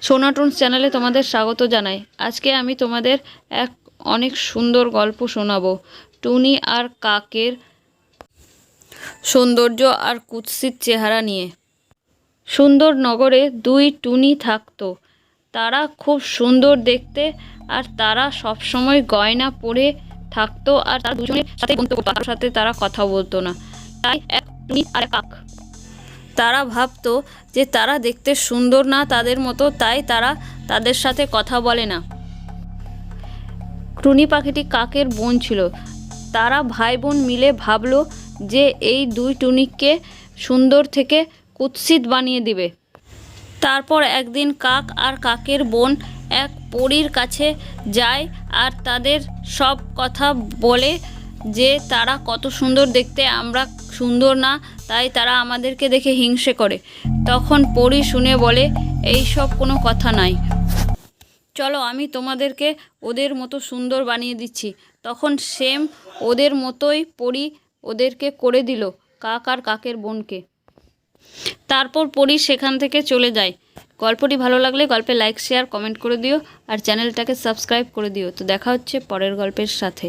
সোনাটুন চ্যানেলে তোমাদের স্বাগত জানাই। আজকে আমি তোমাদের এক অনেক সুন্দর গল্প শোনাবো। টুনি আর কাকের সৌন্দর্য আর কুৎসিত চেহারা নিয়ে। সুন্দর নগরে দুই টুনি থাকতো। তারা খুব সুন্দর দেখতে আর তারা সবসময় গয়না পরে থাকতো আর তারা দুজনের সাথে বন্ধুত্ব করতো, কারোর সাথে তারা কথা বলতো না। তাই এক টুনি আর এক কাক, তারা ভাবতো যে তারা দেখতে সুন্দর না তাদের মতো, তাই তারা তাদের সাথে কথা বলে না। টুনি পাখিটি কাকের বোন ছিল। তারা ভাই বোন মিলে ভাবলো যে এই দুই টুনিকে সুন্দর থেকে কুৎসিত বানিয়ে দিবে। তারপর একদিন কাক আর কাকের বোন এক পরীর কাছে যায় আর তাদের সব কথা বলে যে তারা কত সুন্দর দেখতে, আমরা সুন্দর না, তাই তারা আমাদেরকে দেখে হিংসে করে। তখন পরী শুনে বলে, এই সব কোনো কথা নাই, চলো আমি তোমাদেরকে ওদের মতো সুন্দর বানিয়ে দিচ্ছি। তখন সেম ওদের মতোই পরী ওদেরকে করে দিল, কাক আর কাকের বোনকে। তারপর পরী সেখান থেকে চলে যায়। গল্পটি ভালো লাগলে গল্পে লাইক, শেয়ার, কমেন্ট করে দিও আর চ্যানেলটাকে সাবস্ক্রাইব করে দিও। তো দেখা হচ্ছে পরের গল্পের সাথে।